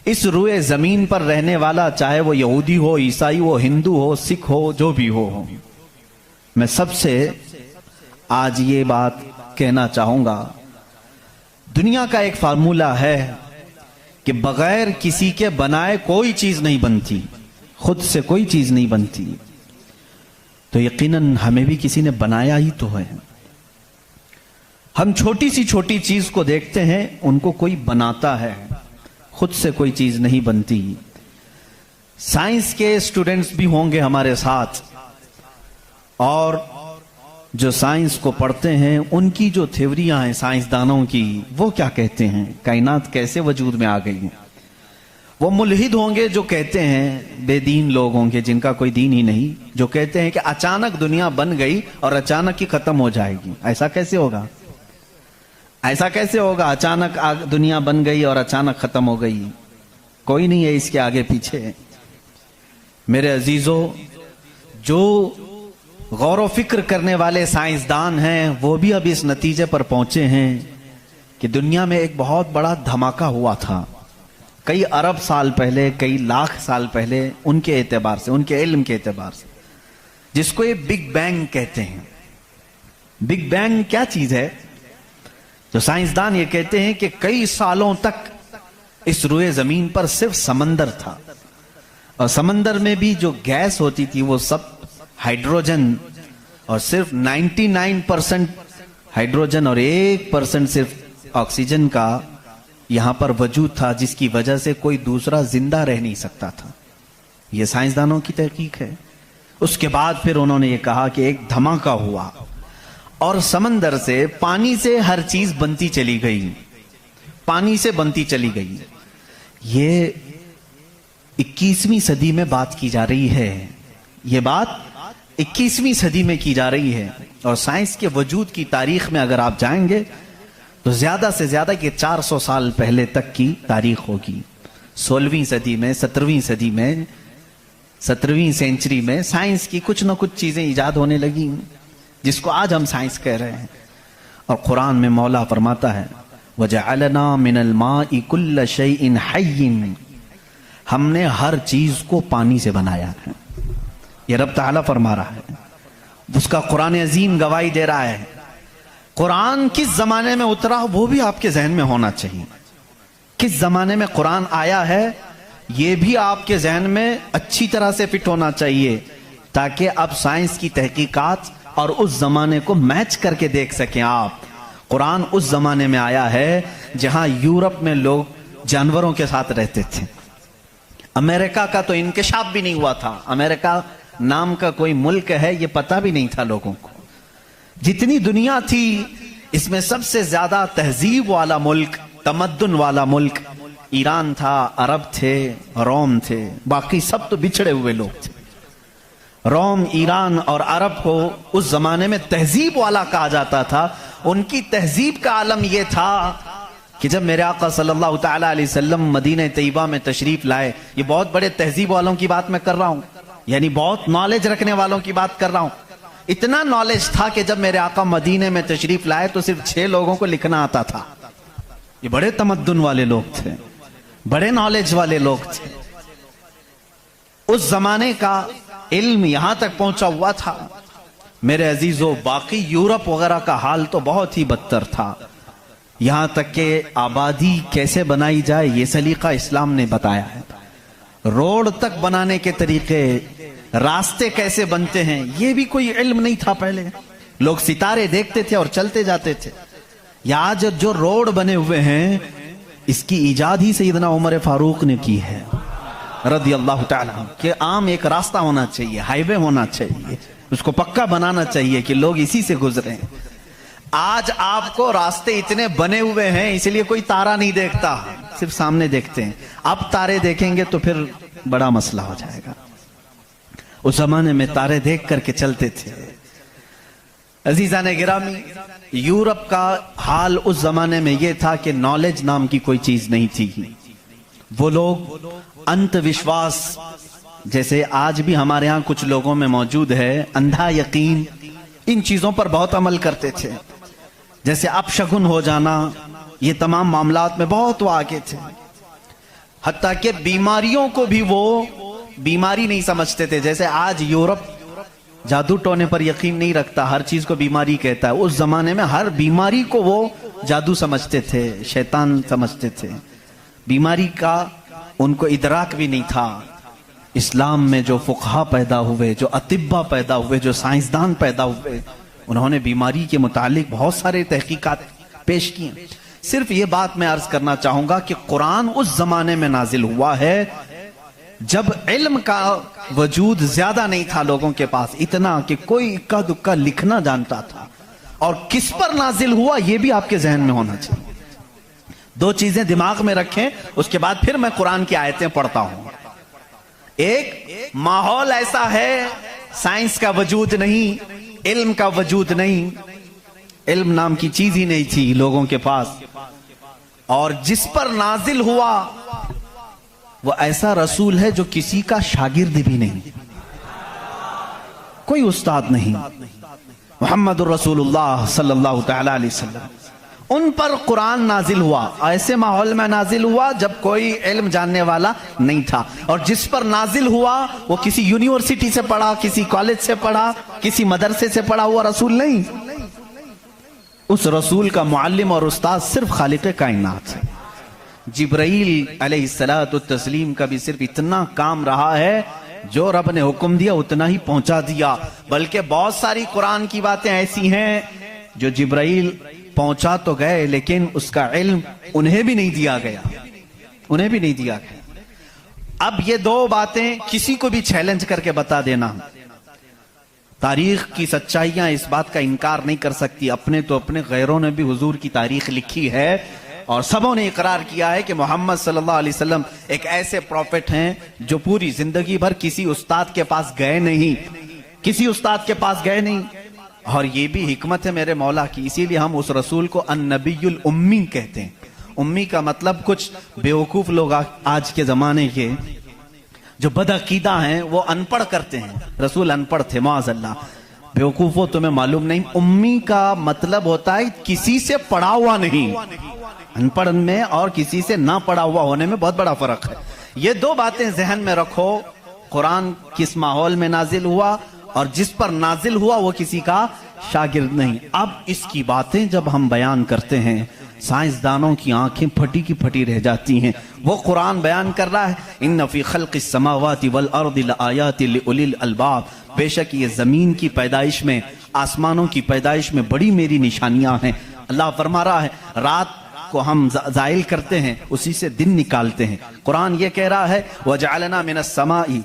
इस रुए जमीन पर रहने वाला, चाहे वो यहूदी हो, ईसाई हो, हिंदू हो, सिख हो, जो भी हो, मैं सबसे आज ये बात कहना चाहूंगा, दुनिया का एक फार्मूला है कि बगैर किसी के बनाए कोई चीज नहीं बनती, खुद से कोई चीज नहीं बनती। तो यकीनन हमें भी किसी ने बनाया ही तो है। हम छोटी सी छोटी चीज को देखते हैं, उनको कोई बनाता है, खुद से कोई चीज नहीं बनती। साइंस के स्टूडेंट्स भी होंगे हमारे साथ, और जो साइंस को पढ़ते हैं उनकी जो थ्योरियां हैं साइंसदानों की, वो क्या कहते हैं, कायनात कैसे वजूद में आ गई है। वो मुल्हिद होंगे जो कहते हैं, बेदीन लोग होंगे जिनका कोई दीन ही नहीं, जो कहते हैं कि अचानक दुनिया बन गई और अचानक ही खत्म हो जाएगी। ऐसा कैसे होगा? ऐसा कैसे होगा? अचानक दुनिया बन गई और अचानक खत्म हो गई, कोई नहीं है इसके आगे पीछे। मेरे अजीजों, जो गौर व फिक्र करने वाले साइंसदान हैं वो भी अब इस नतीजे पर पहुंचे हैं कि दुनिया में एक बहुत बड़ा धमाका हुआ था कई अरब साल पहले, कई लाख साल पहले, उनके एतबार से, उनके इल्म के एतबार से, जिसको ये बिग बैंग कहते हैं। बिग बैंग क्या चीज है? जो साइंसदान ये कहते हैं कि कई सालों तक इस रुए जमीन पर सिर्फ समंदर था, और समंदर में भी जो गैस होती थी वो सब हाइड्रोजन, और सिर्फ 99% हाइड्रोजन और 1% सिर्फ ऑक्सीजन का यहां पर वजूद था, जिसकी वजह से कोई दूसरा जिंदा रह नहीं सकता था। यह साइंसदानों की तहकीक है। उसके बाद फिर उन्होंने ये कहा कि एक धमाका हुआ और समंदर से, पानी से हर चीज बनती चली गई, पानी से बनती चली गई। ये 21वीं सदी में बात की जा रही है, ये बात 21वीं सदी में की जा रही है। और साइंस के वजूद की तारीख में अगर आप जाएंगे तो ज्यादा से ज्यादा कि 400 साल पहले तक की तारीख होगी। 16वीं सदी में, 17वीं सदी में, 17वीं सेंचुरी में साइंस की कुछ ना कुछ चीजें इजाद होने लगी, जिसको आज हम साइंस कह रहे हैं। और कुरान में मौला फरमाता है, वजअलना मिनल माइ कुल्ल शैइन हय्यिन, हमने हर चीज को पानी से बनाया है। ये रब ताला फरमा रहा है, उसका कुरान अजीम गवाही दे रहा है। कुरान किस जमाने में उतरा वो भी आपके जहन में होना चाहिए। किस जमाने में कुरान आया है ये भी आपके जहन में अच्छी तरह से फिट होना चाहिए, ताकि अब साइंस की तहकीकात और उस जमाने को मैच करके देख सकें आप। कुरान उस जमाने में आया है जहां यूरोप में लोग जानवरों के साथ रहते थे। अमेरिका का तो इंकशाफ भी नहीं हुआ था, अमेरिका नाम का कोई मुल्क है ये पता भी नहीं था लोगों को। जितनी दुनिया थी इसमें सबसे ज्यादा तहजीब वाला मुल्क, तमद्दुन वाला मुल्क ईरान था, अरब थे, रोम थे, बाकी सब तो बिछड़े हुए लोग थे। रोम, ईरान और अरब को उस जमाने में तहजीब वाला कहा जाता था। उनकी तहजीब का आलम यह था कि जब मेरे आका सल्लल्लाहु तआला अलैहि वसल्लम मदीना तैयबा में तशरीफ लाए, ये बहुत बड़े तहजीब वालों की बात मैं कर रहा हूं, यानी बहुत नॉलेज रखने वालों की बात कर रहा हूं। इतना नॉलेज था कि जब मेरे आका मदीने में तशरीफ लाए तो सिर्फ 6 लोगों को लिखना आता था। ये बड़े तमद्दुन वाले लोग थे, बड़े नॉलेज वाले लोग थे। उस जमाने का इल्म यहां तक पहुंचा हुआ था। मेरे अजीजों, बाकी यूरोप वगैरह का हाल तो बहुत ही बदतर था। यहां तक कि आबादी कैसे बनाई जाए ये सलीका इस्लाम ने बताया है। रोड तक बनाने के तरीके, रास्ते कैसे बनते हैं, ये भी कोई इल्म नहीं था पहले। लोग सितारे देखते थे और चलते जाते थे। या आज जो रोड बने हुए हैं इसकी इजाद ही सैयदना उमर फारूक ने की है रदी अल्लाह ताला, कि आम एक रास्ता होना चाहिए, हाईवे होना चाहिए, उसको पक्का बनाना चाहिए कि लोग इसी से गुजरे। आज आपको रास्ते इतने बने हुए हैं इसलिए कोई तारा नहीं देखता, सिर्फ सामने देखते हैं। अब तारे देखेंगे तो फिर बड़ा मसला हो जाएगा। उस जमाने में तारे देख करके चलते थे। अजीजा ने गिरामी, यूरोप का हाल उस जमाने में यह था कि नॉलेज नाम की कोई चीज नहीं थी। वो लोग अंधविश्वास, जैसे आज भी हमारे यहां कुछ लोगों में मौजूद है, अंधा यकीन, इन चीजों पर बहुत अमल करते थे। जैसे अपशगुन हो जाना, ये तमाम मामलात में बहुत वो आगे थे। हत्ता कि बीमारियों को भी वो बीमारी नहीं समझते थे। जैसे आज यूरोप जादू टोने पर यकीन नहीं रखता, हर चीज को बीमारी कहता है। उस जमाने में हर बीमारी को वो जादू समझते थे, शैतान समझते थे। बीमारी का उनको इदराक भी नहीं था। इस्लाम में जो फुकहा पैदा हुए, जो अतिब्बा पैदा हुए, जो साइंसदान पैदा हुए, उन्होंने बीमारी के मुतालिक बहुत सारे तहकीकात पेश किए। सिर्फ ये बात मैं अर्ज करना चाहूंगा कि कुरान उस जमाने में नाजिल हुआ है जब इल्म का वजूद ज्यादा नहीं था लोगों के पास, इतना कि कोई इक्का दुक्का लिखना जानता था। और किस पर नाजिल हुआ यह भी आपके जहन में होना चाहिए। दो चीजें दिमाग में रखें, उसके बाद फिर मैं कुरान की आयतें पढ़ता हूं। एक, माहौल ऐसा है, साइंस का वजूद नहीं, इल्म का वजूद नहीं, इल्म नाम की चीज ही नहीं थी लोगों के पास। और जिस पर नाजिल हुआ वो ऐसा रसूल है जो किसी का शागिर्द भी नहीं, कोई उस्ताद नहीं, मुहम्मदुर रसूलुल्लाह सल्लल्लाहु तआला अलैहि वसल्लम। उन पर कुरान नाजिल हुआ, ऐसे माहौल में नाजिल हुआ जब कोई इल्म जानने वाला नहीं था। और जिस पर नाजिल हुआ वो किसी यूनिवर्सिटी से पढ़ा, किसी कॉलेज से पढ़ा, किसी मदरसे से पढ़ा हुआ रसूल नहीं। उस रसूल का मुअल्लिम और उस्ताद सिर्फ खालिक कायनात है। जिब्राइल अलैहिस्सलातु तस्लीम का भी सिर्फ इतना काम रहा है, जो रब ने हुक्म दिया उतना ही पहुंचा दिया। बल्कि बहुत सारी कुरान की बातें ऐसी हैं जो जिब्राइल पहुंचा तो गए लेकिन उसका इल्म उन्हें भी नहीं दिया गया, उन्हें भी नहीं दिया गया। अब ये दो बातें किसी को भी चैलेंज करके बता देना, तारीख की सच्चाइयां इस बात का इनकार नहीं कर सकती। अपने तो अपने, गैरों ने भी हुजूर की तारीख लिखी है और सबों ने इकरार किया है कि मोहम्मद सल्लल्लाहु अलैहि वसल्लम एक ऐसे प्रॉफिट हैं जो पूरी जिंदगी भर किसी उस्ताद के पास गए नहीं, किसी उस्ताद के पास गए नहीं। और ये भी हिकमत है मेरे मौला की, इसीलिए हम उस रसूल को अन्नबीयुल उम्मी कहते हैं। उम्मी का मतलब कुछ बेवकूफ लोग आज के जमाने के जो बदअकीदा हैं वो अनपढ़ करते हैं। रसूल अनपढ़ थे, माअज़ल्लाह। बेवकूफो तुम्हें मालूम नहीं, उम्मी का मतलब होता है किसी से पढ़ा हुआ नहीं। अनपढ़ में और किसी से ना पढ़ा हुआ होने में बहुत बड़ा फर्क है। ये दो बातें जहन में रखो। कुरान किस माहौल में नाजिल हुआ और जिस पर नाजिल हुआ वो किसी का शागिर्द नहीं। अब इसकी बातें जब हम बयान करते हैं, साइंसदानों की आंखें फटी की फटी रह जाती हैं। वो कुरान बयान कर रहा है, इन्न फी खल्क़िस समावाति वल अर्दि लआयाति लिउलिल अलबाब, बेशक ये जमीन की पैदाइश में, आसमानों की पैदाइश में बड़ी मेरी निशानियां हैं। अल्लाह फरमा रहा है, रात को हम जाइल करते हैं, उसी से दिन निकालते हैं। कुरान ये कह रहा है, वजअलना मिनस समाई,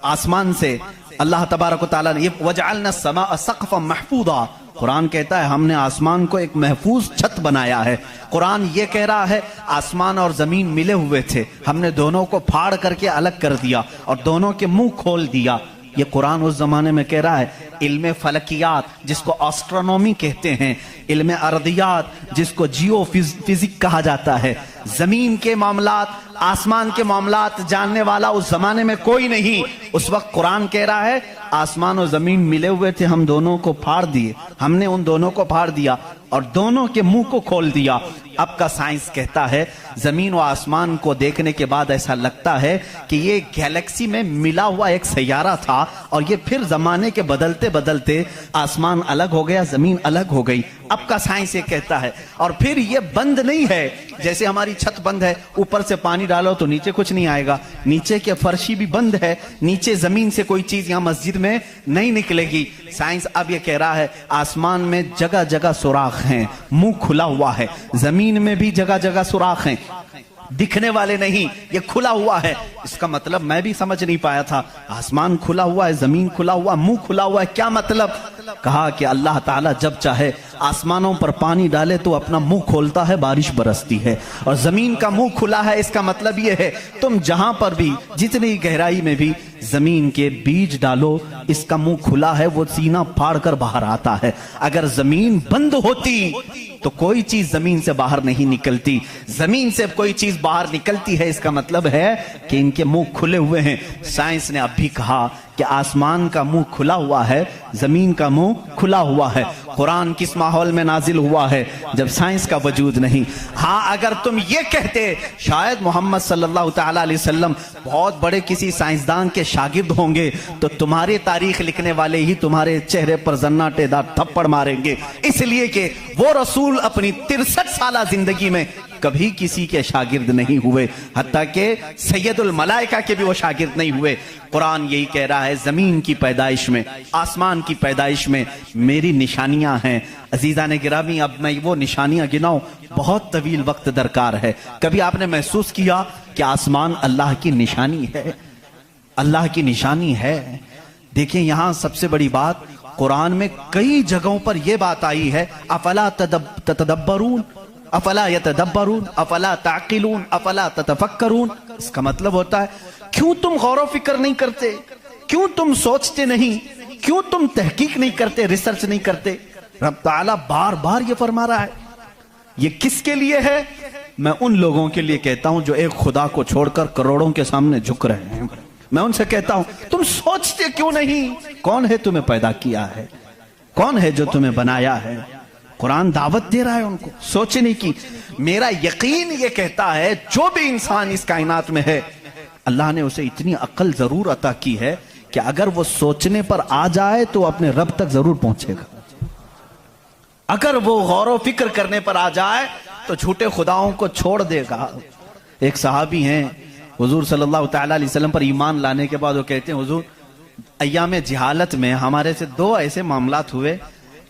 आसमान से अल्लाह तबारक व तआला ने, वजअलना समा सक़फ़न महफूज़ा, कुरान कहता है हमने आसमान को एक महफूज छत बनाया है। कुरान ये कह रहा है आसमान और जमीन मिले हुए थे, हमने दोनों को फाड़ करके अलग कर दिया और दोनों के मुंह खोल दिया। ये कुरान उस जमाने में कह रहा है। इल्म फलकियात जिसको एस्ट्रोनॉमी कहते हैं, इल्म अर्दियात जिसको जियो फिजिक कहा जाता है, जमीन के मामलात, आसमान के मामलात जानने वाला उस जमाने में कोई नहीं। उस वक्त कुरान कह रहा है आसमान और जमीन मिले हुए थे, हम दोनों को फाड़ दिए, हमने उन दोनों को फाड़ दिया और दोनों के मुंह को खोल दिया। अब का साइंस कहता है जमीन व आसमान को देखने के बाद ऐसा लगता है कि ये गैलेक्सी में मिला हुआ एक सैयारा था और ये फिर जमाने के बदलते बदलते आसमान अलग हो गया, जमीन अलग हो गई। अब का साइंस ये कहता है। और फिर ये बंद नहीं है, जैसे हमारी छत बंद है, ऊपर से पानी डालो तो नीचे कुछ नहीं आएगा, नीचे के फर्शी भी बंद है, नीचे जमीन से कोई चीज यहां मस्जिद में नहीं निकलेगी। साइंस अब ये कह रहा है आसमान में जगह जगह सुराख हैं, मुंह खुला हुआ है, जमीन में भी जगह जगह सुराख हैं, दिखने वाले नहीं, ये खुला हुआ है। इसका मतलब मैं भी समझ नहीं पाया था, आसमान खुला हुआ है, जमीन खुला हुआ, मुंह खुला हुआ है, क्या मतलब? कहा कि अल्लाह ताला जब चाहे आसमानों पर पानी डाले तो अपना मुंह खोलता है, बारिश बरसती है, और जमीन का मुंह खुला है। इसका मतलब यह है तुम जहां पर भी, जितनी गहराई में भी जमीन के बीज डालो, इसका मुंह खुला है, वो सीना फाड़ कर बाहर आता है। अगर जमीन बंद होती तो कोई चीज जमीन से बाहर नहीं निकलती। जमीन से कोई चीज बाहर निकलती है, इसका मतलब है कि इनके मुंह खुले हुए हैं। साइंस ने अब भी कहा कि आसमान का मुंह खुला हुआ है, जमीन का मुंह खुला हुआ है। कुरान किस माहौल में नाजिल हुआ है? जब साइंस का वजूद नहीं। हाँ, अगर तुम ये कहते शायद मोहम्मद सल्लल्लाहु तआला अलैहि वसल्लम बहुत बड़े किसी साइंसदान के शागिर्द होंगे, तो तुम्हारे तारीख लिखने वाले ही तुम्हारे चेहरे पर जन्नाटेदार थप्पड़ मारेंगे, इसलिए कि वो रसूल अपनी 63 साल जिंदगी में कभी किसी के शागिर्द नहीं हुए, हत्ता के सैयदुल मलाइका के भी वो शागिर्द नहीं हुए। कुरान यही कह रहा है, जमीन की पैदाइश में, आसमान की पैदाइश में मेरी निशानियां हैं। अजीजा ने गिरामी, अब मैं वो निशानियां गिनाऊं, बहुत तवील वक्त दरकार है। कभी आपने महसूस किया कि आसमान अल्लाह की निशानी है? अल्लाह की निशानी है। देखिए, यहां सबसे बड़ी बात, कुरान में कई जगहों पर यह बात आई है, अफला तदब्बरून, अफला यतदब्बरून, अफला ताकिलून, अफला ततफक्करून। इसका मतलब होता है, क्यों तुम गौर फिक्र नहीं करते, क्यों तुम सोचते नहीं, क्यों तुम तहकीक नहीं करते, रिसर्च नहीं करते? रब ताला बार बार ये फरमा रहा है। ये किसके लिए है? मैं उन लोगों के लिए कहता हूं जो एक खुदा को छोड़कर करोड़ों के सामने झुक रहे हैं। मैं उनसे कहता हूं, तुम सोचते क्यों नहीं? कौन है तुम्हें पैदा किया है? कौन है जो तुम्हें बनाया है? कुरान दावत दे रहा है उनको सोचने की। मेरा यकीन ये कहता है, जो भी इंसान इस कायनात में है, अल्लाह ने उसे इतनी अक्ल जरूर अता की है कि अगर वो सोचने पर आ जाए तो अपने रब तक जरूर पहुंचेगा। अगर वो गौर फिक्र करने पर आ जाए तो झूठे खुदाओं को छोड़ देगा। एक सहाबी हैं, हुजूर सल्लल्लाहु तआला अलैहि वसल्लम पर ईमान लाने के बाद वो कहते हैं, हुजूर अय्याम जिहालत में हमारे से 2 ऐसे मामलात हुए,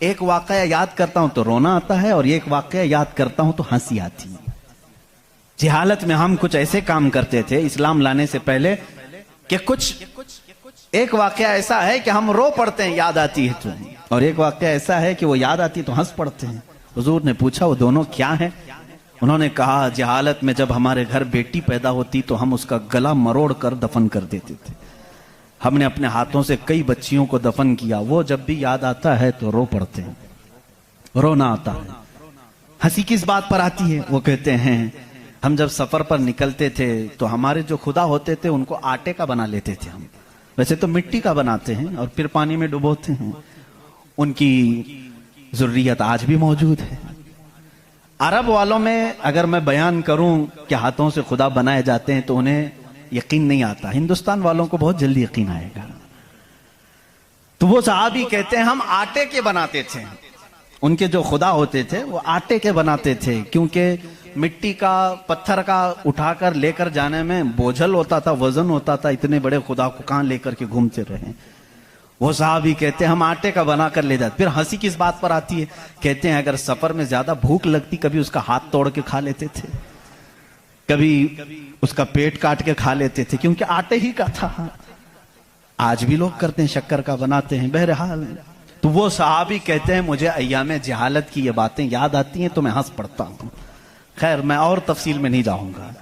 एक वाकया याद करता हूं तो रोना आता है और एक वाकया याद करता हूं तो हंसी आती है। जिहालत में हम कुछ ऐसे काम करते थे इस्लाम लाने से पहले कि कुछ एक वाकया ऐसा है कि हम रो पड़ते हैं याद आती है तो, और एक वाकया ऐसा है कि वो याद आती है तो हंस पड़ते हैं। हुजूर ने पूछा, वो दोनों क्या है? उन्होंने कहा, जिहालत में जब हमारे घर बेटी पैदा होती तो हम उसका गला मरोड़ कर दफन कर देते थे। हमने अपने हाथों से कई बच्चियों को दफन किया, वो जब भी याद आता है तो रो पड़ते हैं, रोना आता है। हंसी किस बात पर आती है? वो कहते हैं, हम जब सफर पर निकलते थे तो हमारे जो खुदा होते थे उनको आटे का बना लेते थे हम, वैसे तो मिट्टी का बनाते हैं और फिर पानी में डुबोते हैं। उनकी जुर्रियत आज भी मौजूद है। अरब वालों में अगर मैं बयान करूं कि हाथों से खुदा बनाए जाते हैं तो उन्हें यकीन नहीं आता। हिंदुस्तान वालों को बहुत जल्दी यकीन आएगा। तो वो सहाबी कहते हैं, हम आटे के बनाते थे। उनके जो खुदा होते थे वो आटे के बनाते थे, क्योंकि मिट्टी का, पत्थर का उठाकर लेकर जाने में बोझल होता था, वजन होता था। इतने बड़े खुदा को कहां लेकर के घूमते रहे। वो साहबी कहते हैं, हम आटे का बनाकर ले जाते। फिर हंसी किस बात पर आती है? कहते हैं, अगर सफर में ज्यादा भूख लगती, कभी उसका हाथ तोड़ के खा लेते थे, कभी उसका पेट काट के खा लेते थे, क्योंकि आटे ही का था। आज भी लोग करते हैं, शक्कर का बनाते हैं। बहरहाल, तो वो सहाबी कहते हैं, मुझे अय्याम जहालत की ये बातें याद आती हैं तो मैं हंस पड़ता हूं। खैर, मैं और तफसील में नहीं जाऊंगा।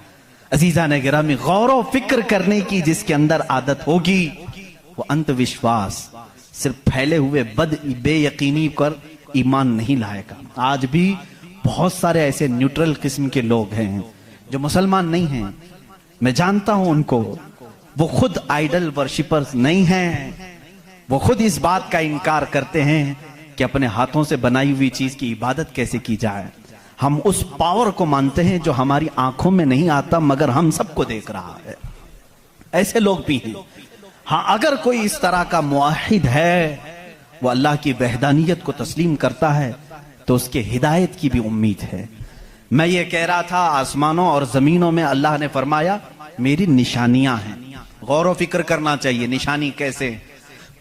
अजीजा ने गिरामी, गौर फिक्र करने की जिसके अंदर आदत होगी, वो अंधविश्वास, सिर्फ फैले हुए बेयकीनी पर ईमान नहीं लाएगा। आज भी बहुत सारे ऐसे न्यूट्रल किस्म के लोग हैं जो मुसलमान नहीं हैं, मैं जानता हूं उनको। वो खुद आइडल वर्शिपर्स नहीं हैं, वो खुद इस बात का इनकार करते हैं कि अपने हाथों से बनाई हुई चीज की इबादत कैसे की जाए। हम उस पावर को मानते हैं जो हमारी आंखों में नहीं आता मगर हम सबको देख रहा है। ऐसे लोग भी हैं। हाँ, अगर कोई इस तरह का मुआहिद है, वो अल्लाह की वहदानियत को तस्लीम करता है, तो उसके हिदायत की भी उम्मीद है। मैं ये कह रहा था, आसमानों और जमीनों में अल्लाह ने फरमाया मेरी निशानियां हैं। गौर फिक्र करना चाहिए, निशानी कैसे?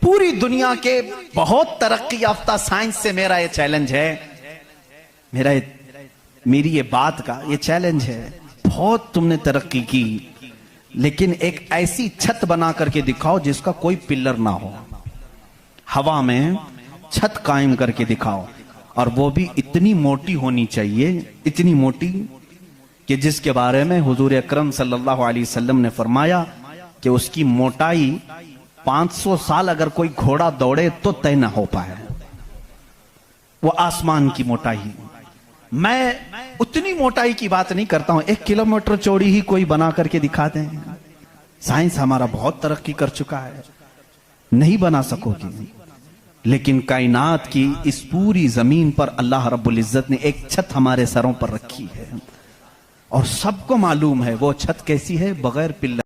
पूरी दुनिया के बहुत तरक्की याफ्ता साइंस से मेरा ये चैलेंज है, मेरी ये बात का ये चैलेंज है। बहुत तुमने तरक्की की, लेकिन एक ऐसी छत बना करके दिखाओ जिसका कोई पिलर ना हो। हवा में छत कायम करके दिखाओ, और वो भी इतनी मोटी होनी चाहिए, इतनी मोटी कि जिसके बारे में हुजूर अकरम सल्लल्लाहु अलैहि वसल्लम ने फरमाया कि उसकी मोटाई 500 साल अगर कोई घोड़ा दौड़े तो तय ना हो पाए। वो आसमान की मोटाई, मैं उतनी मोटाई की बात नहीं करता हूं, 1 किलोमीटर चौड़ी ही कोई बना करके दिखा दें। साइंस हमारा बहुत तरक्की कर चुका है, नहीं बना सकोगे। लेकिन कायनात की इस पूरी जमीन पर अल्लाह रब्बुल इज्जत ने एक छत हमारे सरों पर रखी है, और सबको मालूम है वो छत कैसी है, बगैर पिल्लर